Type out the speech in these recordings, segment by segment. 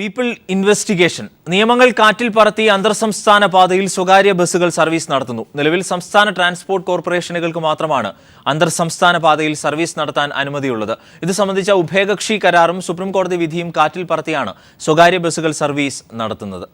People investigation നിയമങ്ങൾ കാറ്റിൽ പറത്തി അന്തർസംസ്ഥാന പാതയിൽ സ്വകാര്യ ബസ്സുകൾ സർവീസ് നടത്തുന്നു. നിലവിൽ സംസ്ഥാന ട്രാൻസ്പോർട്ട് കോർപ്പറേഷനുകൾക്ക് മാത്രമാണ് അന്തർസംസ്ഥാന പാതയിൽ സർവീസ് നടത്താൻ അനുമതിയുള്ളത്. ഇത് സംബന്ധിച്ച ഉഭയകക്ഷി കരാറും സുപ്രീംകോടതി വിധിയും കാറ്റിൽ പറത്തിയാണ് സ്വകാര്യ ബസ്സുകൾ സർവീസ് നടത്തുന്നത്.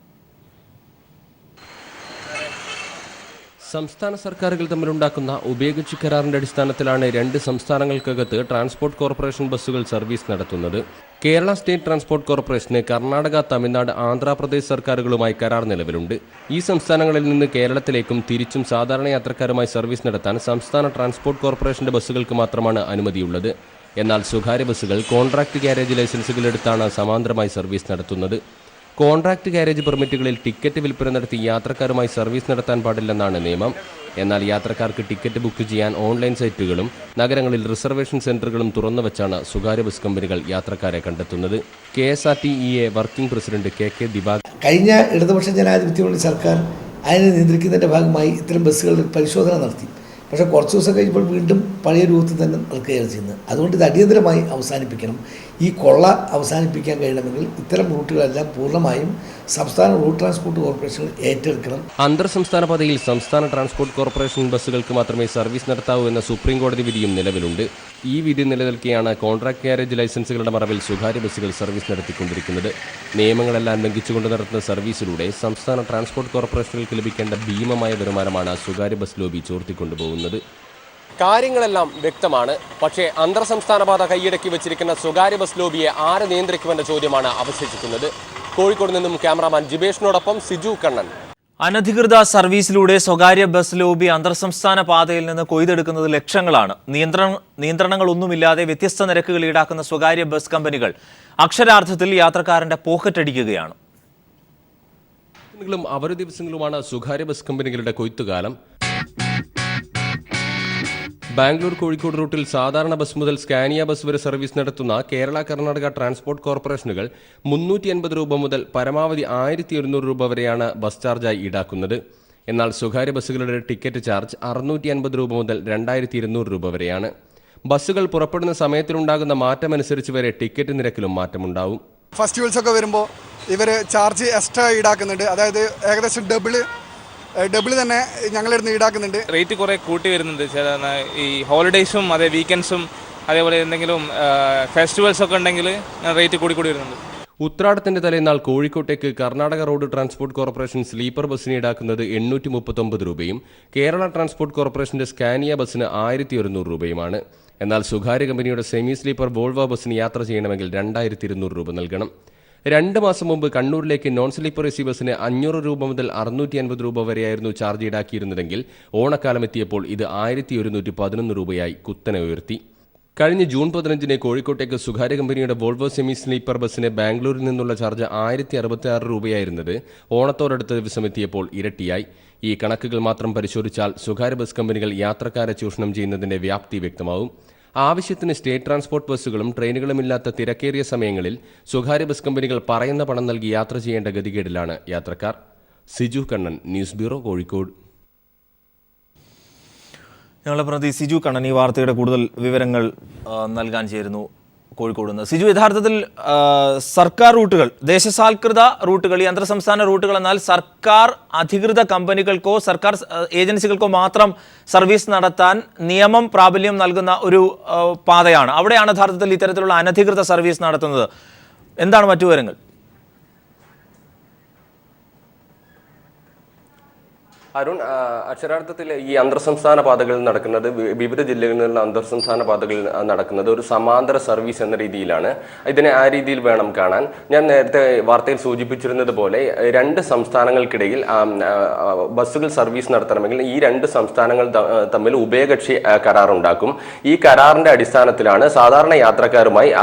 സംസ്ഥാന സർക്കാരുകൾ തമ്മിലുണ്ടാക്കുന്ന ഉഭയകക്ഷി കരാറിന്റെ അടിസ്ഥാനത്തിലാണ് രണ്ട് സംസ്ഥാനങ്ങൾക്കകത്ത് ട്രാൻസ്പോർട്ട് കോർപ്പറേഷൻ ബസ്സുകൾ സർവീസ് നടത്തുന്നത്. Kerala state transport corporation Karnataka, Tamil Nadu, Andhra Pradesh സർക്കാരുകളുമായി കരാർ നിലവിലുണ്ട്. ഈ സംസ്ഥാനങ്ങളിൽ നിന്ന് കേരളത്തിലേക്കും തിരിച്ചും സാധാരണ യാത്രക്കാരുമായി സർവീസ് നടത്താൻ സംസ്ഥാന ട്രാൻസ്പോർട്ട് കോർപ്പറേഷന്റെ ബസ്സുകൾക്ക് മാത്രമാണ് അനുമതിയുള്ളത്. എന്നാൽ സ്വകാര്യ ബസ്സുകൾ കോൺട്രാക്ട് ഗാരേജ് ലൈസൻസുകളെടുത്താണ് സമാന്തരമായി സർവീസ് നടത്തുന്നത്. കോൺട്രാക്ട് ഗാരേജ് പെർമിറ്റുകളിൽ ടിക്കറ്റ് വിൽപ്പന നടത്തി യാത്രക്കാരുമായി സർവീസ് നടത്താൻ പാടില്ലെന്നാണ് നിയമം. എന്നാൽ യാത്രക്കാർക്ക് ടിക്കറ്റ് ബുക്ക് ചെയ്യാൻ ഓൺലൈൻ സൈറ്റുകളും നഗരങ്ങളിൽ റിസർവേഷൻ സെന്ററുകളും തുറന്നു വെച്ചാണ് സ്വകാര്യ ബസ് കമ്പനികൾ യാത്രക്കാരെ കണ്ടെത്തുന്നത്. KSRTE working president KK Divakar കഴിഞ്ഞ ഇടതുപക്ഷ ജനാധിപത്യ സർക്കാർ അതിനെ നിയന്ത്രിക്കുന്നതിൻ്റെ ഭാഗമായി ഇത്തരം ബസ്സുകളിൽ പരിശോധന നടത്തി. പക്ഷേ കുറച്ച് ദിവസം കഴിഞ്ഞപ്പോൾ വീണ്ടും പഴയ രൂപത്തിൽ തന്നെ നിൽക്കുകയാണ് ചെയ്യുന്നത്. അതുകൊണ്ട് ഇത് അടിയന്തരമായി അവസാനിപ്പിക്കണം. ഈ കൊള്ള അവസാനിപ്പിക്കാൻ കഴിയണമെങ്കിൽ ഇത്തരം റൂട്ടുകളെല്ലാം പൂർണ്ണമായും സംസ്ഥാന റോഡ് ട്രാൻസ്പോർട്ട് കോർപ്പറേഷനുകൾ ഏറ്റെടുക്കണം. അന്തർ സംസ്ഥാന പാതയിൽ സംസ്ഥാന ട്രാൻസ്പോർട്ട് കോർപ്പറേഷൻ ബസ്സുകൾക്ക് മാത്രമേ സർവീസ് നടത്താവൂ എന്ന സുപ്രീംകോടതി വിധിയും നിലവിലുണ്ട്. ഈ വിധി നിലനിൽക്കെയാണ് കോൺട്രാക്ട് ഗാരേജ് ലൈസൻസുകളുടെ മറവിൽ സ്വകാര്യ ബസ്സുകൾ സർവീസ് നടത്തിക്കൊണ്ടിരിക്കുന്നത്. നിയമങ്ങളെല്ലാം ലംഘിച്ചുകൊണ്ട് നടത്തുന്ന സർവീസിലൂടെ സംസ്ഥാന ട്രാൻസ്പോർട്ട് കോർപ്പറേഷനുകൾക്ക് ലഭിക്കേണ്ട ഭീമമായ വരുമാനമാണ് സ്വകാര്യ ബസ് ലോബി ചോർത്തിക്കൊണ്ടുപോകുന്നത്. കാര്യങ്ങളെല്ലാം വ്യക്തമാണ്. പക്ഷേ അന്തർ സംസ്ഥാന പാത കൈയടക്കി വെച്ചിരിക്കുന്ന സ്വകാര്യ ബസ് ലോബിയെ ആര് നിയന്ത്രിക്കുമെന്ന ചോദ്യമാണ് അവശേഷിക്കുന്നത്. കോഴിക്കോട് നിന്നും ക്യാമറാമാൻ ജിബേഷിനോടൊപ്പം സിജു കണ്ണൻ. അനധികൃത സർവീസിലൂടെ സ്വകാര്യ ബസ് ലോബി അന്തർസംസ്ഥാന പാതയിൽ നിന്ന് കൊയ്തെടുക്കുന്നത് ലക്ഷങ്ങളാണ്. നിയന്ത്രണങ്ങളൊന്നുമില്ലാതെ വ്യത്യസ്ത നിരക്കുകൾ ഈടാക്കുന്ന സ്വകാര്യ ബസ് കമ്പനികൾ അക്ഷരാർത്ഥത്തിൽ യാത്രക്കാരന്റെ പോക്കറ്റടിക്കുകയാണ്. അവധി ദിവസങ്ങളുമാണ് സ്വകാര്യ ബസ് കമ്പനികളുടെ കൊയ്ത്തുകാലം. ബാംഗ്ലൂർ കോഴിക്കോട് റൂട്ടിൽ സാധാരണ ബസ് മുതൽ സ്കാനിയ ബസ് വരെ സർവീസ് നടത്തുന്ന കേരള കർണാടക ട്രാൻസ്പോർട്ട് കോർപ്പറേഷനുകൾ 350 രൂപ മുതൽ പരമാവധി 1100 രൂപ വരെയാണ് ബസ് ചാർജായി ഈടാക്കുന്നത്. എന്നാൽ സ്വകാര്യ ബസ്സുകളുടെ ടിക്കറ്റ് ചാർജ് 650 രൂപ മുതൽ 2200 രൂപ വരെയാണ്. ബസ്സുകൾ പുറപ്പെടുന്ന സമയത്തിലുണ്ടാകുന്ന മാറ്റമനുസരിച്ച് വരെ ടിക്കറ്റ് നിരക്കിലും മാറ്റമുണ്ടാവും. ഫെസ്റ്റിവൽസ് ഒക്കെ വരുമ്പോൾ ഇവർ ചാർജ് എക്സ്ട്രാ ഈടാക്കുന്നുണ്ട്. അതായത് ഏകദേശം ഡബിൾ തന്നെ ഞങ്ങളിടുന്ന് ഈടാക്കുന്നുണ്ട്. റേറ്റ് കുറേ കൂട്ടി വരുന്നുണ്ട്. ഈ ഹോളിഡേയ്സും അതേ വീക്കെൻഡ്സും അതേപോലെ എന്തെങ്കിലും ഫെസ്റ്റിവൽസ് ഒക്കെ ഉണ്ടെങ്കിൽ റേറ്റ് കൂടി വരുന്നുണ്ട്. ഉത്രാടത്തിന്റെ തലേന്നാൾ കോഴിക്കോട്ടേക്ക് Karnataka road transport corporation sleeper ബസ്സിന് ഈടാക്കുന്നത് 839 രൂപയും കേരള ട്രാൻസ്പോർട്ട് കോർപ്പറേഷന്റെ സ്കാനിയ ബസ്സിന് 1100 രൂപയുമാണ്. എന്നാൽ സ്വകാര്യ കമ്പനിയുടെ സെമി സ്ലീപ്പർ വോൾവോ ബസ്സിന് യാത്ര ചെയ്യണമെങ്കിൽ 2200 രൂപ നൽകണം. 2 മാസം മുമ്പ് കണ്ണൂരിലേക്ക് നോൺ സ്ലീപ്പർ AC ബസ്സിന് 500 രൂപ മുതൽ 650 രൂപ വരെയായിരുന്നു ചാർജ് ഈടാക്കിയിരുന്നതെങ്കിൽ ഓണക്കാലം എത്തിയപ്പോൾ ഇത് 1111 രൂപയായി കുത്തനെ ഉയർത്തി. കഴിഞ്ഞ ജൂൺ 15-ന് കോഴിക്കോട്ടേക്ക് സ്വകാര്യ കമ്പനിയുടെ വോൾവോ സെമി സ്ലീപ്പർ ബസ്സിന് ബാംഗ്ലൂരിൽ നിന്നുള്ള ചാർജ് 1066 രൂപയായിരുന്നത് ഓണത്തോടടുത്ത ദിവസം എത്തിയപ്പോൾ ഇരട്ടിയായി. ഈ കണക്കുകൾ മാത്രം പരിശോധിച്ചാൽ സ്വകാര്യ ബസ് കമ്പനികൾ യാത്രക്കാരെ ചൂഷണം ചെയ്യുന്നതിന്റെ വ്യാപ്തി വ്യക്തമാവും. ആവശ്യത്തിന് സ്റ്റേറ്റ് ട്രാൻസ്പോർട്ട് ബസ്സുകളും ട്രെയിനുകളുമില്ലാത്ത തിരക്കേറിയ സമയങ്ങളിൽ സ്വകാര്യ ബസ് കമ്പനികൾ പറയുന്ന പണം നൽകി യാത്ര ചെയ്യേണ്ട ഗതികേടിലാണ് യാത്രക്കാർ. Siju Kannan, news bureau, Kozhikode. ഞങ്ങളുടെ പ്രതി സിജു കണ്ണൻ ഈ വാർത്തയുടെ കൂടുതൽ വിവരങ്ങൾ നൽകാൻ ചേരുന്നു കോഴിക്കോട് നിന്ന്. സിജു, യഥാർത്ഥത്തിൽ സർക്കാർ റൂട്ടുകൾ, ദേശസാൽകൃത റൂട്ടുകൾ, ഈ അന്തർ സംസ്ഥാന റൂട്ടുകൾ എന്നാൽ സർക്കാർ അധികൃത കമ്പനികൾക്കോ സർക്കാർ ഏജൻസികൾക്കോ മാത്രം സർവീസ് നടത്താൻ നിയമം പ്രാബല്യം നൽകുന്ന ഒരു പാതയാണ്. അവിടെയാണ് യഥാർത്ഥത്തിൽ ഇത്തരത്തിലുള്ള അനധികൃത സർവീസ് നടത്തുന്നത്. എന്താണ് മറ്റു വിവരങ്ങൾ? അരുൺ, അക്ഷരാർത്ഥത്തിൽ ഈ അന്തർസംസ്ഥാന പാതകളിൽ നടക്കുന്നത്, വിവിധ ജില്ലകളിൽ നിന്നുള്ള അന്തർസംസ്ഥാന പാതകളിൽ നടക്കുന്നത് ഒരു സമാന്തര സർവീസ് എന്ന രീതിയിലാണ്. ഇതിനെ ആ രീതിയിൽ വേണം കാണാൻ. ഞാൻ നേരത്തെ വാർത്തയിൽ സൂചിപ്പിച്ചിരുന്നത് പോലെ 2 സംസ്ഥാനങ്ങൾക്കിടയിൽ ബസ്സുകൾ സർവീസ് നടത്തണമെങ്കിൽ ഈ 2 സംസ്ഥാനങ്ങൾ തമ്മിൽ ഉഭയകക്ഷി കരാറുണ്ടാക്കും. ഈ കരാറിന്റെ അടിസ്ഥാനത്തിലാണ് സാധാരണ യാത്രക്കാരുമായി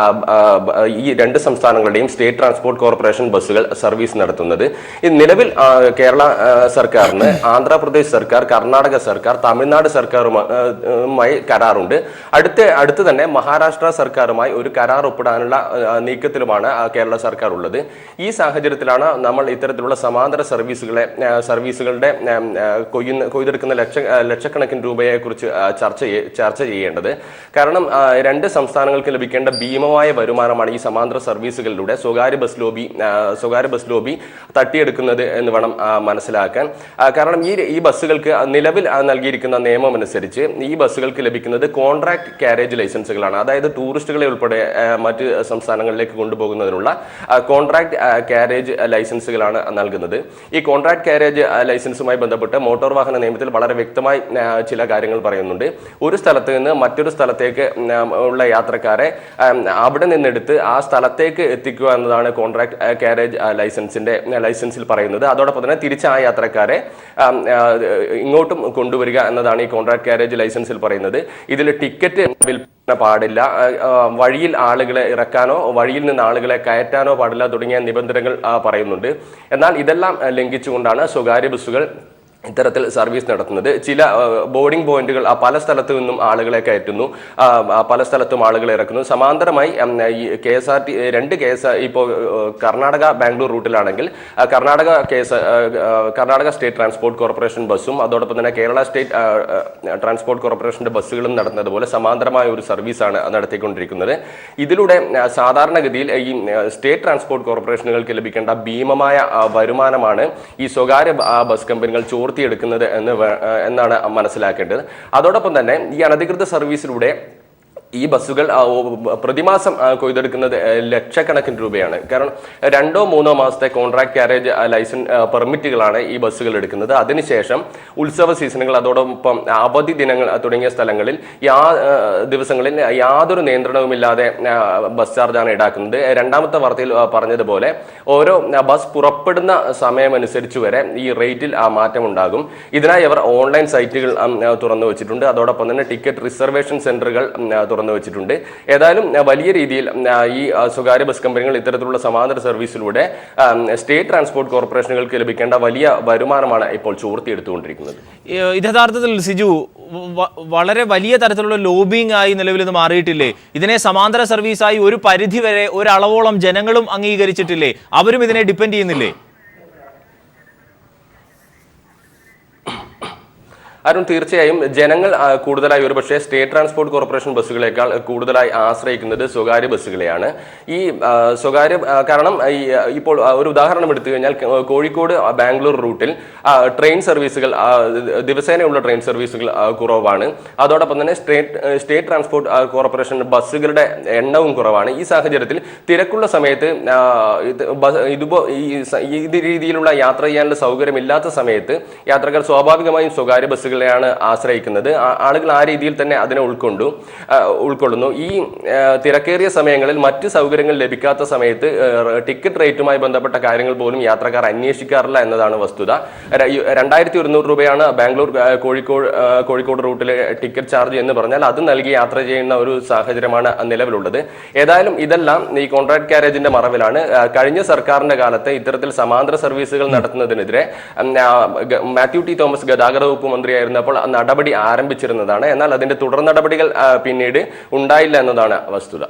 ഈ 2 സംസ്ഥാനങ്ങളുടെയും സ്റ്റേറ്റ് ട്രാൻസ്പോർട്ട് കോർപ്പറേഷൻ ബസ്സുകൾ സർവീസ് നടത്തുന്നത്. നിലവിൽ കേരള സർക്കാരിന് ആന്ധ്രാപ്രദേശ് സർക്കാർ, കർണാടക സർക്കാർ, തമിഴ്നാട് സർക്കാരുമായി കരാറുണ്ട്. അടുത്ത് തന്നെ മഹാരാഷ്ട്ര സർക്കാരുമായി ഒരു കരാർ ഒപ്പിടാനുള്ള നീക്കത്തിലുമാണ് കേരള സർക്കാർ ഉള്ളത്. ഈ സാഹചര്യത്തിലാണ് നമ്മൾ ഇത്തരത്തിലുള്ള സമാന്തര സർവീസുകളുടെ കൊയ്തെടുക്കുന്ന ലക്ഷക്കണക്കിന് രൂപയെ കുറിച്ച് ചർച്ച ചെയ്യേണ്ടത്. കാരണം രണ്ട് സംസ്ഥാനങ്ങൾക്ക് ലഭിക്കേണ്ട ഭീമമായ വരുമാനമാണ് ഈ സമാന്തര സർവീസുകളിലൂടെ സ്വകാര്യ ബസ് ലോബി തട്ടിയെടുക്കുന്നത് എന്ന് വേണം മനസ്സിലാക്കാൻ. കാരണം ഈ ബസ്സുകൾക്ക് നിലവിൽ നൽകിയിരിക്കുന്ന നിയമം അനുസരിച്ച് ഈ ബസ്സുകൾക്ക് ലഭിക്കുന്നത് കോൺട്രാക്ട് കാരേജ് ലൈസൻസുകളാണ്. അതായത് ടൂറിസ്റ്റുകളെ ഉൾപ്പെടെ മറ്റ് സംസ്ഥാനങ്ങളിലേക്ക് കൊണ്ടുപോകുന്നതിനുള്ള കോൺട്രാക്ട് കാരേജ് ലൈസൻസുകളാണ് നൽകുന്നത്. ഈ കോൺട്രാക്ട് കാരേജ് ലൈസൻസുമായി ബന്ധപ്പെട്ട് മോട്ടോർ വാഹന നിയമത്തിൽ വളരെ വ്യക്തമായി ചില കാര്യങ്ങൾ പറയുന്നുണ്ട്. ഒരു സ്ഥലത്ത് നിന്ന് മറ്റൊരു സ്ഥലത്തേക്ക് ഉള്ള യാത്രക്കാരെ അവിടെ നിന്നെടുത്ത് ആ സ്ഥലത്തേക്ക് എത്തിക്കുക എന്നതാണ് കോൺട്രാക്ട് കാരേജ് ലൈസൻസിൽ പറയുന്നത്. അതോടൊപ്പം തന്നെ തിരിച്ച് ആ യാത്രക്കാരെ ഇങ്ങോട്ടും കൊണ്ടുവരിക എന്നതാണ് ഈ കോൺട്രാക്ട് കാരേജ് ലൈസൻസിൽ പറയുന്നത്. ഇതിൽ ടിക്കറ്റ് വിൽപ്പന പാടില്ല, വഴിയിൽ ആളുകളെ ഇറക്കാനോ വഴിയിൽ നിന്ന് ആളുകളെ കയറ്റാനോ പാടില്ല തുടങ്ങിയ നിബന്ധനകൾ പറയുന്നുണ്ട്. എന്നാൽ ഇതെല്ലാം ലംഘിച്ചുകൊണ്ടാണ് സ്വകാര്യ ബസ്സുകൾ ഇത്തരത്തിൽ സർവീസ് നടത്തുന്നത്. ചില ബോർഡിംഗ് പോയിന്റുകൾ പല സ്ഥലത്തു നിന്നും ആളുകളെ കയറ്റുന്നു, പല സ്ഥലത്തും ആളുകളെ ഇറക്കുന്നു. സമാന്തരമായി ഈ രണ്ട് ഇപ്പോൾ കർണാടക ബാംഗ്ലൂർ റൂട്ടിലാണെങ്കിൽ കർണാടക സ്റ്റേറ്റ് ട്രാൻസ്പോർട്ട് കോർപ്പറേഷൻ ബസ്സും അതോടൊപ്പം തന്നെ കേരള സ്റ്റേറ്റ് ട്രാൻസ്പോർട്ട് കോർപ്പറേഷന്റെ ബസ്സുകളും നടന്നതുപോലെ സമാന്തരമായ ഒരു സർവീസാണ് നടത്തിക്കൊണ്ടിരിക്കുന്നത്. ഇതിലൂടെ സാധാരണഗതിയിൽ ഈ സ്റ്റേറ്റ് ട്രാൻസ്പോർട്ട് കോർപ്പറേഷനുകൾക്ക് ലഭിക്കേണ്ട ഭീമമായ വരുമാനമാണ് ഈ സ്വകാര്യ ബസ് കമ്പനികൾ എടുക്കുന്നത് എന്നാണ് മനസ്സിലാക്കേണ്ടത്. അതോടൊപ്പം തന്നെ ഈ അനധികൃത സർവീസിലൂടെ ഈ ബസ്സുകൾ പ്രതിമാസം കൊയ്തെടുക്കുന്നത് ലക്ഷക്കണക്കിന് രൂപയാണ്. കാരണം 2-3 മാസത്തെ കോൺട്രാക്ട് കാരേജ് പെർമിറ്റുകളാണ് ഈ ബസ്സുകൾ എടുക്കുന്നത്. അതിനുശേഷം ഉത്സവ സീസണുകൾ, അതോടൊപ്പം അവധി ദിനങ്ങൾ തുടങ്ങിയ ദിവസങ്ങളിൽ യാതൊരു നിയന്ത്രണവുമില്ലാതെ ബസ് ചാർജാണ് ഈടാക്കുന്നത്. രണ്ടാമത്തെ വാർത്തയിൽ പറഞ്ഞതുപോലെ ഓരോ ബസ് പുറപ്പെടുന്ന സമയമനുസരിച്ച് വരെ ഈ റേറ്റിൽ മാറ്റമുണ്ടാകും. ഇതിനായി അവർ ഓൺലൈൻ സൈറ്റുകൾ തുറന്നു വെച്ചിട്ടുണ്ട്. അതോടൊപ്പം തന്നെ ടിക്കറ്റ് റിസർവേഷൻ സെന്ററുകൾ വെച്ചിട്ടുണ്ട്. ഏതായാലും വലിയ രീതിയിൽ ഈ സ്വകാര്യ ബസ് കമ്പനികൾ ഇത്തരത്തിലുള്ള സമാന്തര സർവീസിലൂടെ സ്റ്റേറ്റ് ട്രാൻസ്പോർട്ട് കോർപ്പറേഷനുകൾക്ക് ലഭിക്കേണ്ട വലിയ വരുമാനമാണ് ഇപ്പോൾ ചോർത്തിയെടുത്തുകൊണ്ടിരിക്കുന്നത്. ഇത് യഥാർത്ഥത്തിൽ സിജു വളരെ വലിയ തരത്തിലുള്ള ലോബിംഗ് ആയി നിലവിൽ ഇത് മാറിയിട്ടില്ലേ? ഇതിനെ സമാന്തര സർവീസായി ഒരു പരിധി വരെ ഒരളവോളം ജനങ്ങളും അംഗീകരിച്ചിട്ടില്ലേ? അവരും ഇതിനെ ഡിപ്പെൻഡ് ചെയ്യുന്നില്ലേ? അരുൺ, തീർച്ചയായും ജനങ്ങൾ കൂടുതലായി ഒരുപക്ഷെ സ്റ്റേറ്റ് ട്രാൻസ്പോർട്ട് കോർപ്പറേഷൻ ബസ്സുകളേക്കാൾ കൂടുതലായി ആശ്രയിക്കുന്നത് സ്വകാര്യ ബസ്സുകളെയാണ്. ഈ കാരണം ഇപ്പോൾ ഒരു ഉദാഹരണം എടുത്തു കഴിഞ്ഞാൽ കോഴിക്കോട് ബാംഗ്ലൂർ റൂട്ടിൽ ട്രെയിൻ സർവീസുകൾ ദിവസേനയുള്ള ട്രെയിൻ സർവീസുകൾ കുറവാണ്. അതോടൊപ്പം തന്നെ സ്റ്റേറ്റ് ട്രാൻസ്പോർട്ട് കോർപ്പറേഷൻ ബസ്സുകളുടെ എണ്ണവും കുറവാണ്. ഈ സാഹചര്യത്തിൽ തിരക്കുള്ള സമയത്ത് ഇത് രീതിയിലുള്ള യാത്ര ചെയ്യാനുള്ള സൗകര്യമില്ലാത്ത സമയത്ത് യാത്രക്കാർ സ്വാഭാവികമായും സ്വകാര്യ ബസ്സുകൾ ാണ് ആശ്രയിക്കുന്നത്. ആളുകൾ ആ രീതിയിൽ തന്നെ അതിനെ ഉൾക്കൊള്ളുന്നു. ഈ തിരക്കേറിയ സമയങ്ങളിൽ മറ്റ് സൗകര്യങ്ങൾ ലഭിക്കാത്ത സമയത്ത് ടിക്കറ്റ് റേറ്റുമായി ബന്ധപ്പെട്ട കാര്യങ്ങൾ പോലും യാത്രക്കാർ അന്വേഷിക്കാറില്ല എന്നതാണ് വസ്തുത. 2100 രൂപയാണ് ബാംഗ്ലൂർ കോഴിക്കോട് റൂട്ടിലെ ടിക്കറ്റ് ചാർജ് എന്ന് പറഞ്ഞാൽ അത് നൽകി യാത്ര ചെയ്യുന്ന ഒരു സാഹചര്യമാണ് നിലവിലുള്ളത്. ഏതായാലും ഇതെല്ലാം ഈ കോൺട്രാക്ട് കാരേജിന്റെ മറവിലാണ്. കഴിഞ്ഞ സർക്കാരിന്റെ കാലത്ത് ഇത്തരത്തിൽ സമാന്തര സർവീസുകൾ നടത്തുന്നതിനെതിരെ മാത്യു ടി തോമസ് ഗതാഗത വകുപ്പ് മന്ത്രിയായി പ്പോൾ നടപടി ആരംഭിച്ചിരുന്നതാണ്. എന്നാൽ അതിന്റെ തുടർ നടപടികൾ പിന്നീട് ഉണ്ടായില്ല എന്നതാണ് വസ്തുത.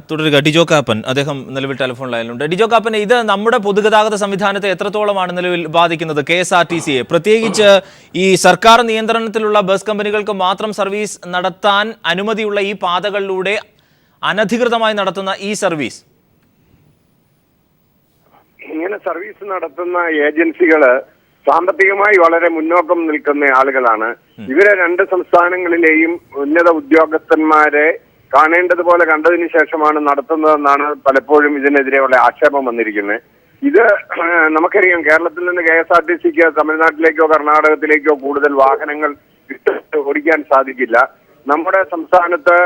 തുടരുക ഡിജോ കാപ്പൻ, അദ്ദേഹം നിലവിൽ ടെലിഫോൺ ലൈനിലുണ്ട്. ഡിജോ കാപ്പൻ, ഇത് നമ്മുടെ പൊതുഗതാഗത സംവിധാനത്തെ എത്രത്തോളമാണ് നിലവിൽ ബാധിക്കുന്നത്? KSRTCയെ പ്രത്യേകിച്ച് ഈ സർക്കാർ നിയന്ത്രണത്തിലുള്ള ബസ് കമ്പനികൾക്ക് മാത്രം സർവീസ് നടത്താൻ അനുമതിയുള്ള ഈ പാതകളിലൂടെ അനധികൃതമായി നടത്തുന്ന ഈ സർവീസ്, ഇങ്ങനെ സർവീസ് നടത്തുന്ന ഏജൻസികള് സാമ്പത്തികമായി വളരെ മുന്നോക്കം നിൽക്കുന്ന ആളുകളാണ്. ഇവരെ രണ്ട് സംസ്ഥാനങ്ങളിലെയും ഉന്നത ഉദ്യോഗസ്ഥന്മാരെ കാണേണ്ടതുപോലെ കണ്ടതിന് ശേഷമാണ് നടത്തുന്നതെന്നാണ് പലപ്പോഴും ഇതിനെതിരെയുള്ള ആക്ഷേപം വന്നിരിക്കുന്നത്. ഇത് നമുക്കറിയാം, കേരളത്തിൽ നിന്ന് KSRTCക്ക് തമിഴ്നാട്ടിലേക്കോ കർണാടകത്തിലേക്കോ കൂടുതൽ വാഹനങ്ങൾ ഓടിക്കാൻ സാധിക്കില്ല. നമ്മുടെ സംസ്ഥാനത്ത്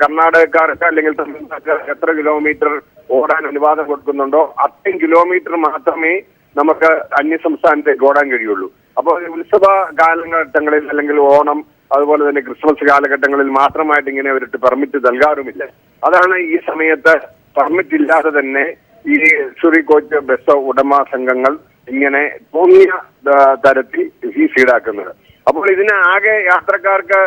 കർണാടകക്കാർക്ക് അല്ലെങ്കിൽ തമിഴ്നാട്ടുകാർക്ക് എത്ര കിലോമീറ്റർ ഓടാൻ അനുവാദം കൊടുക്കുന്നുണ്ടോ അത്രയും കിലോമീറ്റർ മാത്രമേ നമുക്ക് അന്യ സംസ്ഥാനത്തേക്ക് ഓടാൻ കഴിയുള്ളൂ. അപ്പോൾ ഉത്സവ കാലഘട്ടങ്ങളിൽ അല്ലെങ്കിൽ ഓണം, അതുപോലെ തന്നെ ക്രിസ്മസ് കാലഘട്ടങ്ങളിൽ മാത്രമായിട്ട് ഇങ്ങനെ അവർക്ക് പെർമിറ്റ് നൽകാറുമില്ല. അതാണ് ഈ സമയത്ത് പെർമിറ്റ് ഇല്ലാതെ തന്നെ ഈ ലക്ഷറി കോച്ച് ബസ് ഉടമ സംഘങ്ങൾ ഇങ്ങനെ തോന്നിയ തരത്തിൽ ഫീസ് ഈടാക്കുന്നത്. അപ്പോൾ ഇതിന് ആകെ യാത്രക്കാർക്ക്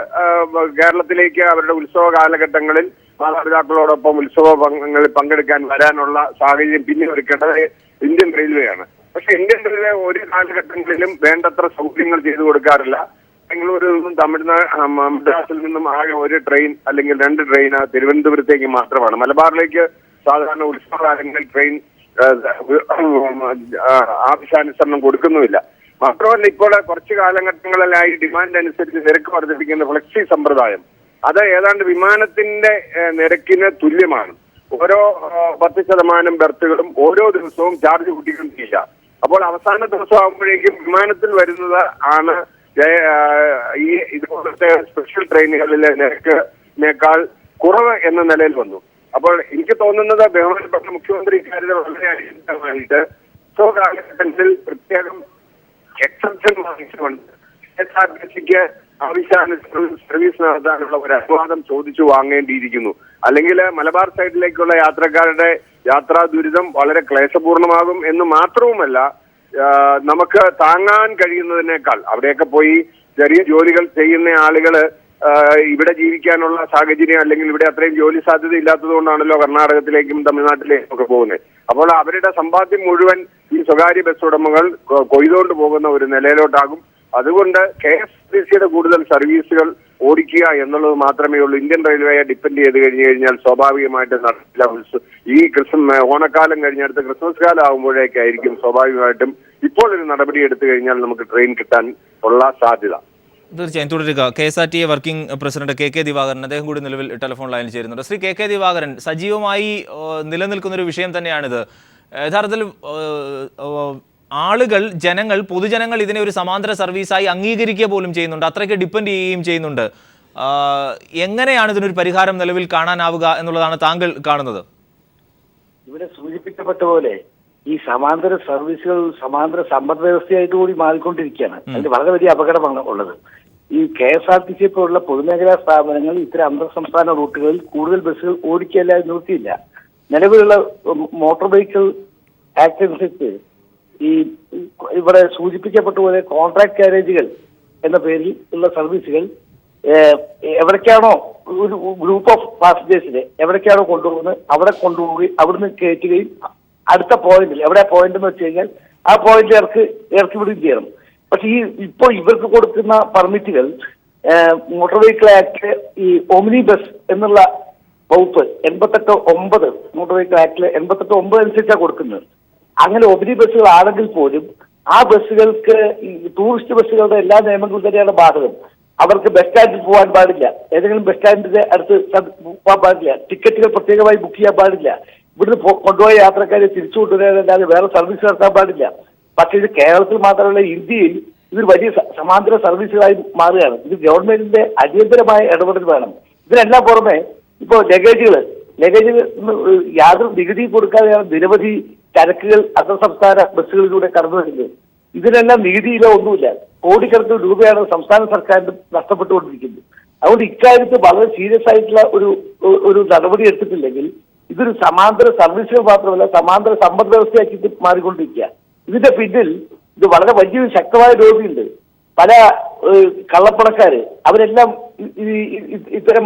കേരളത്തിലേക്ക് അവരുടെ ഉത്സവ കാലഘട്ടങ്ങളിൽ മാതാപിതാക്കളോടൊപ്പം ഉത്സവങ്ങളിൽ പങ്കെടുക്കാൻ വരാനുള്ള സാഹചര്യം പിന്നെ ഒരുക്കേണ്ടത് ഇന്ത്യൻ റെയിൽവേയാണ്. പക്ഷെ ഇന്ത്യൻ റെയിൽവേ ഒരു കാലഘട്ടങ്ങളിലും വേണ്ടത്ര സൗകര്യങ്ങൾ ചെയ്തു കൊടുക്കാറില്ല. ബാംഗ്ലൂരിൽ നിന്നും മദ്രാസിൽ നിന്നും ആകെ ഒരു ട്രെയിൻ അല്ലെങ്കിൽ 2 ട്രെയിൻ തിരുവനന്തപുരത്തേക്ക് മാത്രമാണ്. മലബാറിലേക്ക് സാധാരണ ഉത്സവകാലങ്ങളിൽ ട്രെയിൻ ആവശ്യാനുസരണം കൊടുക്കുന്നുമില്ല. മാത്രമല്ല, ഇപ്പോൾ കുറച്ചു കാലഘട്ടങ്ങളിലായി ഡിമാൻഡ് അനുസരിച്ച് നിരക്ക് വർദ്ധിപ്പിക്കുന്ന ഫ്ലെക്സി സമ്പ്രദായം അത് ഏതാണ്ട് വിമാനത്തിന്റെ നിരക്കിന് തുല്യമാണ്. ഓരോ 10% ബെർത്തുകളും ഓരോ ദിവസവും ചാർജ് കൂട്ടിക്കൊണ്ടിരിക്കുക. അപ്പോൾ അവസാന ദിവസം ആകുമ്പോഴേക്കും വിമാനത്തിൽ വരുന്നത് ആണ് ഈ ഇതുപോലത്തെ സ്പെഷ്യൽ ട്രെയിനുകളിലെ നിരക്കിനേക്കാൾ കുറവ് എന്ന നിലയിൽ വന്നു. അപ്പോൾ എനിക്ക് തോന്നുന്നത് ബഹുമാനപ്പെട്ട മുഖ്യമന്ത്രി ഇക്കാര്യത്തിൽ വളരെ അടിസ്ഥാനമായിട്ട് ഉത്സവ കാലഘട്ടത്തിൽ പ്രത്യേകം എക്സംഷൻ വാങ്ങിച്ചുകൊണ്ട് KSRTCക്ക് ആവശ്യാനുസരണം സർവീസ് നടത്താനുള്ള ഒരു അനുവാദം ചോദിച്ചു വാങ്ങേണ്ടിയിരിക്കുന്നു. അല്ലെങ്കിൽ മലബാർ സൈഡിലേക്കുള്ള യാത്രക്കാരുടെ യാത്രാ ദുരിതം വളരെ ക്ലേശപൂർണമാകും എന്ന് മാത്രവുമല്ല, നമുക്ക് താങ്ങാൻ കഴിയുന്നതിനേക്കാൾ അവിടെയൊക്കെ പോയി ചെറിയ ജോലികൾ ചെയ്യുന്ന ആളുകള് ഇവിടെ ജീവിക്കാനുള്ള സാഹചര്യം അല്ലെങ്കിൽ ഇവിടെ അത്രയും ജോലി സാധ്യത ഇല്ലാത്തത് കൊണ്ടാണല്ലോ കർണാടകത്തിലേക്കും തമിഴ്നാട്ടിലേക്കും ഒക്കെ പോകുന്നത്. അപ്പോൾ അവരുടെ സമ്പാദ്യം മുഴുവൻ ഈ സ്വകാര്യ ബസ് ഉടമകൾ കൊയ്തുകൊണ്ട് പോകുന്ന ഒരു നിലയിലോട്ടാകും. അതുകൊണ്ട് KSRTCയുടെ കൂടുതൽ സർവീസുകൾ ഓടിക്കുക എന്നുള്ളത് മാത്രമേ ഉള്ളൂ. ഇന്ത്യൻ റെയിൽവേയെ ഡിപ്പെൻഡ് ചെയ്ത് കഴിഞ്ഞാൽ സ്വാഭാവികമായിട്ട് നടക്കില്ല. ഈ ഓണക്കാലം കഴിഞ്ഞടുത്ത് ക്രിസ്മസ് കാലം ആകുമ്പോഴേക്കായിരിക്കും സ്വാഭാവികമായിട്ടും ഇപ്പോൾ ഒരു നടപടി എടുത്തു കഴിഞ്ഞാൽ നമുക്ക് ട്രെയിൻ കിട്ടാൻ ഉള്ള സാധ്യത. തീർച്ചയായും തുടരുക. KSRTC working president KK Divakaran, അദ്ദേഹം കൂടി നിലവിൽ ടെലിഫോൺ ലൈനിൽ ചേരുന്നുണ്ട്. ശ്രീ KK ദിവാകരൻ, സജീവമായി നിലനിൽക്കുന്നൊരു വിഷയം തന്നെയാണിത്. യഥാർത്ഥത്തിൽ ആളുകൾ, പൊതുജനങ്ങൾ ഇതിനെ ഒരു സമാന്തര സർവീസായി അംഗീകരിക്കുക പോലും ചെയ്യുന്നുണ്ട്, അത്രയ്ക്ക് ഡിപ്പെൻഡ് ചെയ്യുകയും ചെയ്യുന്നുണ്ട്. എങ്ങനെയാണ് ഇതിനൊരു പരിഹാരം നിലവിൽ കാണാനാവുക എന്നുള്ളതാണ് താങ്കൾ കാണുന്നത്? ഇവിടെ സൂചിപ്പിക്കപ്പെട്ട പോലെ ഈ സമാന്തര സർവീസുകൾ സമാന്തര സമ്പദ് വ്യവസ്ഥയായിട്ട് കൂടി മാറിക്കൊണ്ടിരിക്കുകയാണ്. അതിൽ വളരെ വലിയ അപകടമാണ് ഉള്ളത്. ഈ KSRTC പോലുള്ള പൊതുമേഖലാ സ്ഥാപനങ്ങൾ ഇത്തരം അന്തർ സംസ്ഥാന റൂട്ടുകളിൽ കൂടുതൽ ബസ്സുകൾ ഓടിക്കല്ലാതെ നിർത്തിയില്ല. നിലവിലുള്ള മോട്ടോർ വെഹിക്കിൾ ആക്ട് അനുസരിച്ച് ഈ ഇവിടെ സൂചിപ്പിക്കപ്പെട്ട പോലെ കോൺട്രാക്ട് കാരേജുകൾ എന്ന പേരിൽ ഉള്ള സർവീസുകൾ എവിടേക്കാണോ ഒരു ഗ്രൂപ്പ് ഓഫ് പാസഞ്ചേഴ്സിനെ എവിടേക്കാണോ കൊണ്ടുപോകുന്നത് അവിടെ കൊണ്ടുപോവുകയും അവിടുന്ന് കയറ്റുകയും അടുത്ത പോയിന്റിൽ എവിടെ പോയിന്റ് എന്ന് വെച്ച് കഴിഞ്ഞാൽ ആ പോയിന്റ് ഇറക്കി വിടുകയും ചെയ്യണം. പക്ഷെ ഇപ്പോൾ ഇവർക്ക് കൊടുക്കുന്ന പെർമിറ്റുകൾ മോട്ടോർ വെഹിക്കിൾ ആക്ട് ഈ ഓമിനി ബസ് എന്നുള്ള വകുപ്പ് 88(9) മോട്ടോർ വെഹിക്കിൾ ആക്ടിലെ 88(9) അനുസരിച്ചാണ് കൊടുക്കുന്നത്. അങ്ങനെ ഒമിനി ബസ്സുകൾ ആണെങ്കിൽ പോലും ആ ബസ്സുകൾക്ക് ഈ ടൂറിസ്റ്റ് ബസ്സുകളുടെ എല്ലാ നിയമങ്ങളും തന്നെയാണ് ബാധകം. അവർക്ക് ബസ് സ്റ്റാൻഡിൽ പോകാൻ പാടില്ല, ഏതെങ്കിലും ബസ് സ്റ്റാൻഡിന്റെ അടുത്ത് പോകാൻ പാടില്ല, ടിക്കറ്റുകൾ പ്രത്യേകമായി ബുക്ക് ചെയ്യാൻ പാടില്ല, ഇവിടുന്ന് കൊണ്ടുപോയ യാത്രക്കാരെ തിരിച്ചു കൊണ്ടുവരാനല്ലാതെ വേറെ സർവീസ് നടത്താൻ പാടില്ല. പക്ഷേ ഇത് കേരളത്തിൽ മാത്രമല്ല ഇന്ത്യയിൽ ഇതൊരു വലിയ സമാന്തര സർവീസുകളായി മാറുകയാണ്. ഇത് ഗവൺമെന്റിന്റെ അടിയന്തരമായ ഇടപെടൽ വേണം. ഇതിനെല്ലാം പുറമെ ഇപ്പോൾ ലഗേജുകൾ യാതൊരു നികുതി കൊടുക്കാതെയാണ് നിരവധി ചരക്കുകൾ അന്തർ സംസ്ഥാന ബസ്സുകളിലൂടെ കടന്നു വരുന്നത്. ഇതിനെല്ലാം നികുതിയിലോ ഒന്നുമില്ല. കോടിക്കണക്കിന് രൂപയാണ് സംസ്ഥാന സർക്കാരിന് നഷ്ടപ്പെട്ടുകൊണ്ടിരിക്കുന്നത്. അതുകൊണ്ട് ഇക്കാര്യത്തിൽ വളരെ സീരിയസ് ആയിട്ടുള്ള ഒരു നടപടി എടുത്തിട്ടില്ലെങ്കിൽ ഇതൊരു സമാന്തര സർവീസുകൾ മാത്രമല്ല സമാന്തര സമ്പദ് വ്യവസ്ഥയാക്കി മാറിക്കൊണ്ടിരിക്കുക. ഇതിന്റെ പിന്നിൽ ഇത് വളരെ വലിയൊരു ശക്തമായ ലോബിയുണ്ട്. പല കള്ളപ്പണക്കാര് അവരെല്ലാം ഇത്തരം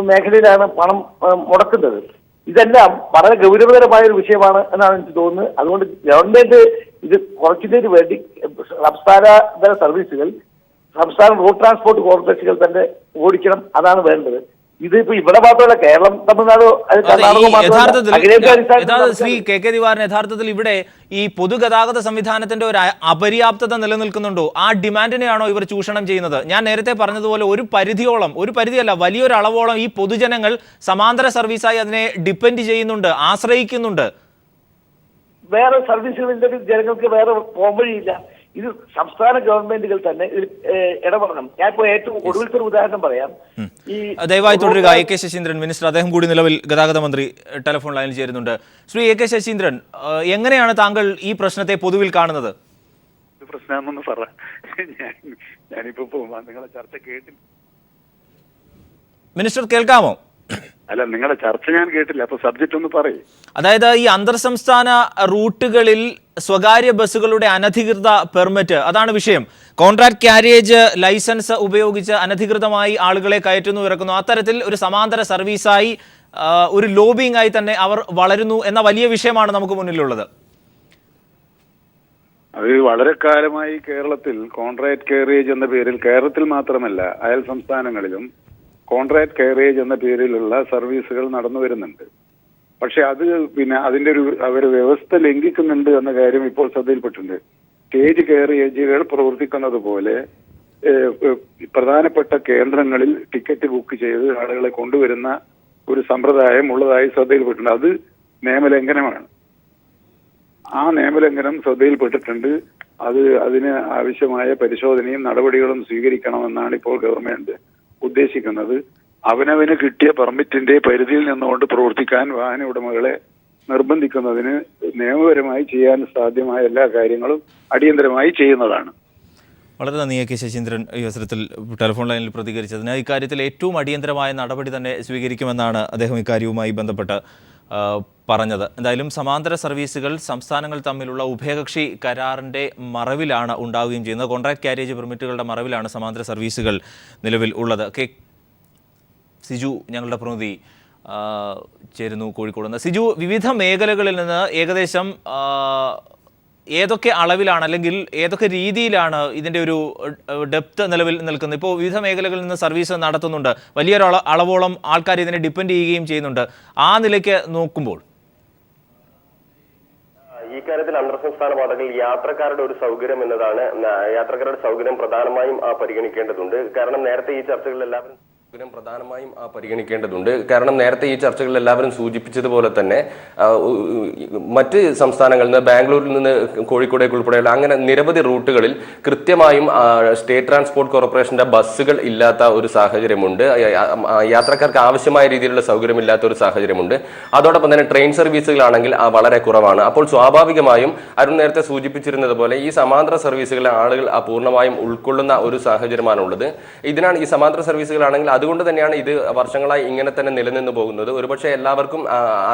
മേഖലയിലാണ് പണം മുടക്കുന്നത്. ഇതെല്ലാം വളരെ ഗൗരവതരമായ ഒരു വിഷയമാണ് എന്നാണ് എനിക്ക് തോന്നുന്നത്. അതുകൊണ്ട് ഗവൺമെന്റ് ഇത് കുറയ്ക്കുന്നതിന് വേണ്ടി സംസ്ഥാനതല സർവീസുകൾ സംസ്ഥാന റോഡ് ട്രാൻസ്പോർട്ട് കോർപ്പറേഷനുകൾ തന്നെ ഓടിക്കണം, അതാണ് വേണ്ടത്. ഇതിപ്പോ ഇവിടെ മാത്രമല്ല, കേരളം, തമിഴ്നാട്, ശ്രീ KK ദിവാകരൻ, യഥാർത്ഥത്തിൽ ഇവിടെ ഈ പൊതുഗതാഗത സംവിധാനത്തിന്റെ ഒരു അപര്യാപ്തത നിലനിൽക്കുന്നുണ്ടോ? ആ ഡിമാൻഡിനെയാണോ ഇവർ ചൂഷണം ചെയ്യുന്നത്? ഞാൻ നേരത്തെ പറഞ്ഞതുപോലെ ഒരു പരിധിയല്ല, വലിയൊരു അളവോളം ഈ പൊതുജനങ്ങൾ സമാന്തര സർവീസായി അതിനെ ഡിപ്പെൻഡ് ചെയ്യുന്നുണ്ട്, ആശ്രയിക്കുന്നുണ്ട്. വേറെ സർവീസുകളിൽ ജനങ്ങൾക്ക് വേറെ പോംവഴിയില്ല. ഇത് സംസ്ഥാന ഗവൺമെന്റുകൾ തന്നെ ഇടപെടണം. ഞാനിപ്പോ ഏറ്റവും ഒടുവിലത്തെ ഒരു ഉദാഹരണം പറയാം. ദയവായി തുടരുക. AK ശശീന്ദ്രൻ മിനിസ്റ്റർ, അദ്ദേഹം കൂടി നിലവിൽ ഗതാഗത മന്ത്രി ടെലിഫോൺ ലൈനിൽ ചേരുന്നുണ്ട്. ശ്രീ AK ശശീന്ദ്രൻ, എങ്ങനെയാണ് താങ്കൾ ഈ പ്രശ്നത്തെ പൊതുവിൽ കാണുന്നത്? പ്രശ്നമെന്നൊന്ന് പറ, ഞാനിപ്പോ നിങ്ങളെ ചർച്ച കേട്ടില്ല. മിനിസ്റ്റർ കേൾക്കാമോ? അല്ല, നിങ്ങളുടെ ചർച്ച ഞാൻ കേട്ടില്ല. അപ്പൊ സബ്ജക്റ്റ് ഒന്ന് പറയും. അതായത് ഈ അന്തർ സംസ്ഥാന റൂട്ടുകളിൽ സ്വകാര്യ ബസ്സുകളുടെ അനധികൃത പെർമിറ്റ്, അതാണ് വിഷയം. കോൺട്രാക്ട് കാരിയേജ് ലൈസൻസ് ഉപയോഗിച്ച് അനധികൃതമായി ആളുകളെ കയറ്റുന്നു ഇറക്കുന്നു, അത്തരത്തിൽ ഒരു സമാന്തര സർവീസായി ഒരു ലോബിംഗ് ആയി തന്നെ അവർ വളരുന്നു എന്ന വലിയ വിഷയമാണ് നമുക്ക് മുന്നിലുള്ളത്. അത് വളരെ കാലമായി കേരളത്തിൽ കോൺട്രാക്ട് കാരിയേജ് എന്ന പേരിൽ, കേരളത്തിൽ മാത്രമല്ല അയൽ സംസ്ഥാനങ്ങളിലും കോൺട്രാക്ട് കാരിയേജ് എന്ന പേരിലുള്ള സർവീസുകൾ നടന്നു വരുന്നുണ്ട്. പക്ഷെ അത് അതിന്റെ ഒരു വ്യവസ്ഥ ലംഘിക്കുന്നുണ്ട് എന്ന കാര്യം ഇപ്പോൾ ശ്രദ്ധയിൽപ്പെട്ടിട്ടുണ്ട്. സ്റ്റേജ് കാരിയേജുകൾ പ്രവർത്തിക്കുന്നത് പോലെ പ്രധാനപ്പെട്ട കേന്ദ്രങ്ങളിൽ ടിക്കറ്റ് ബുക്ക് ചെയ്ത് ആളുകളെ കൊണ്ടുവരുന്ന ഒരു സമ്പ്രദായം ഉള്ളതായി ശ്രദ്ധയിൽപ്പെട്ടിട്ടുണ്ട്. അത് നിയമലംഘനമാണ്. ആ നിയമലംഘനം ശ്രദ്ധയിൽപ്പെട്ടിട്ടുണ്ട്. അതിന് ആവശ്യമായ പരിശോധനയും നടപടികളും സ്വീകരിക്കണമെന്നാണ് ഇപ്പോൾ ഗവൺമെന്റ് ഉദ്ദേശിക്കുന്നത്. അവനവന് കിട്ടിയ പെർമിറ്റിന്റെ പരിധിയിൽ നിന്നുകൊണ്ട് പ്രവർത്തിക്കാൻ വാഹന ഉടമകളെ നിർബന്ധിക്കുന്നതിന് നിയമപരമായി ചെയ്യാൻ സാധ്യമായ എല്ലാ കാര്യങ്ങളും അടിയന്തരമായി ചെയ്യുന്നതാണ്. വളരെ നന്ദി കെ ശശീന്ദ്രൻ ഈ അവസരത്തിൽ ടെലിഫോൺ ലൈനിൽ പ്രതികരിച്ചതിന്. ഇക്കാര്യത്തിൽ ഏറ്റവും അടിയന്തരമായ നടപടി തന്നെ സ്വീകരിക്കുമെന്നാണ് അദ്ദേഹം ഇക്കാര്യവുമായി ബന്ധപ്പെട്ട് പറഞ്ഞത്. എന്തായാലും സമാന്തര സർവീസുകൾ സംസ്ഥാനങ്ങൾ തമ്മിലുള്ള ഉഭയകക്ഷി കരാറിൻ്റെ മറവിലാണ് ഉണ്ടാവുകയും ചെയ്യുന്നത്. കോൺട്രാക്ട് കാരിയേജ് പെർമിറ്റുകളുടെ മറവിലാണ് സമാന്തര സർവീസുകൾ നിലവിൽ ഉള്ളത്. കെ സിജു ഞങ്ങളുടെ പ്രതിനിധി ചേരുന്നു കോഴിക്കോട് നിന്ന്. സിജു, വിവിധ മേഖലകളിൽ നിന്ന് ഏകദേശം ഏതൊക്കെ അളവിലാണ് അല്ലെങ്കിൽ ഏതൊക്കെ രീതിയിലാണ് ഇതിൻ്റെ ഒരു ഡെപ്ത് നിലവിൽ നിൽക്കുന്നത്? ഇപ്പോൾ വിവിധ മേഖലകളിൽ നിന്ന് സർവീസ് നടത്തുന്നുണ്ട്, വലിയൊരു അളവോളം ആൾക്കാർ ഇതിനെ ഡിപ്പെൻഡ് ചെയ്യുകയും ചെയ്യുന്നുണ്ട്. ആ നിലയ്ക്ക് നോക്കുമ്പോൾ ഈ കാര്യത്തിൽ അന്തർ സംസ്ഥാന പാതകളിൽ യാത്രക്കാരുടെ ഒരു സൗകര്യം എന്നതാണ്, യാത്രക്കാരുടെ സൗകര്യം പ്രധാനമായും പരിഗണിക്കേണ്ടതുണ്ട്. കാരണം നേരത്തെ ഈ ചർച്ചകളിൽ എല്ലാവരും സൂചിപ്പിച്ചതുപോലെ തന്നെ മറ്റ് സംസ്ഥാനങ്ങളിൽ നിന്ന്, ബാംഗ്ലൂരിൽ നിന്ന് കോഴിക്കോടേക്ക് ഉൾപ്പെടെയുള്ള അങ്ങനെ നിരവധി റൂട്ടുകളിൽ കൃത്യമായും സ്റ്റേറ്റ് ട്രാൻസ്പോർട്ട് കോർപ്പറേഷന്റെ ബസ്സുകൾ ഇല്ലാത്ത ഒരു സാഹചര്യമുണ്ട്. യാത്രക്കാർക്ക് ആവശ്യമായ രീതിയിലുള്ള സൗകര്യമില്ലാത്ത ഒരു സാഹചര്യമുണ്ട്. അതോടൊപ്പം തന്നെ ട്രെയിൻ സർവീസുകളാണെങ്കിൽ വളരെ കുറവാണ്. അപ്പോൾ സ്വാഭാവികമായും അരുൺ നേരത്തെ സൂചിപ്പിച്ചിരുന്നത് പോലെ ഈ സമാന്തര സർവീസുകളെ ആളുകൾ പൂർണ്ണമായും ഉൾക്കൊള്ളുന്ന ഒരു സാഹചര്യമാണുള്ളത്. ഇതിനാണ് ഈ സമാന്തര സർവീസുകളാണെങ്കിൽ അതുകൊണ്ട് തന്നെയാണ് ഇത് വർഷങ്ങളായി ഇങ്ങനെ തന്നെ നിലനിന്ന് പോകുന്നത്. ഒരുപക്ഷെ എല്ലാവർക്കും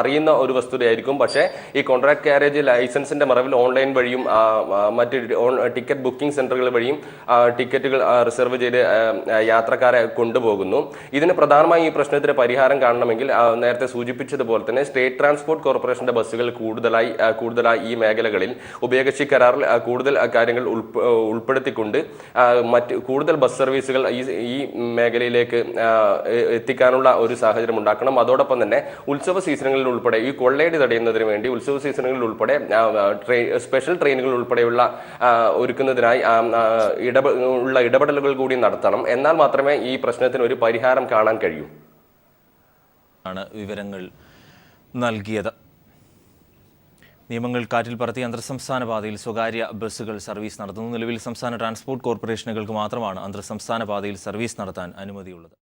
അറിയുന്ന ഒരു വസ്തുതയായിരിക്കും. പക്ഷേ ഈ കോൺട്രാക്ട് കാരിയേജ് ലൈസൻസിന്റെ മറവിൽ ഓൺലൈൻ വഴിയും മറ്റ് ടിക്കറ്റ് ബുക്കിംഗ് സെന്ററുകൾ വഴിയും ടിക്കറ്റുകൾ റിസർവ് ചെയ്ത് യാത്രക്കാരെ കൊണ്ടുപോകുന്നു. ഇതിന് പ്രധാനമായും ഈ പ്രശ്നത്തിന് പരിഹാരം കാണണമെങ്കിൽ നേരത്തെ സൂചിപ്പിച്ചതുപോലെ തന്നെ സ്റ്റേറ്റ് ട്രാൻസ്പോർട്ട് കോർപ്പറേഷന്റെ ബസ്സുകൾ കൂടുതലായി ഈ മേഖലകളിൽ ഉഭയകക്ഷി കരാറിൽ കൂടുതൽ കാര്യങ്ങൾ ഉൾപ്പെടുത്തിക്കൊണ്ട് കൂടുതൽ ബസ് സർവീസുകൾ ഈ മേഖലയിലേക്ക് എത്തിക്കാനുള്ള ഒരു സാഹചര്യം ഉണ്ടാക്കണം. അതോടൊപ്പം തന്നെ ഉത്സവ സീസണുകളിൽ ഉൾപ്പെടെ ഈ കൊള്ളയടി തടയുന്നതിന് വേണ്ടി ഉത്സവ സീസണുകളിൽ ഉൾപ്പെടെ സ്പെഷ്യൽ ട്രെയിനുകൾ ഉൾപ്പെടെയുള്ള ഒരുക്കുന്നതിനായി ഇടപെടലുകൾ കൂടി നടത്തണം. എന്നാൽ മാത്രമേ ഈ പ്രശ്നത്തിന് ഒരു പരിഹാരം കാണാൻ കഴിയൂ. ആണ് വിവരങ്ങൾ നൽകിയത്. നിയമങ്ങൾ കാറ്റിൽ പറത്തി അന്തർ സംസ്ഥാന പാതയിൽ സ്വകാര്യ ബസ്സുകൾ സർവീസ് നടത്തുന്നു. നിലവിൽ സംസ്ഥാന ട്രാൻസ്പോർട്ട് കോർപ്പറേഷനുകൾക്ക് മാത്രമാണ് അന്തർ സംസ്ഥാന പാതയിൽ സർവീസ് നടത്താൻ അനുമതിയുള്ളത്.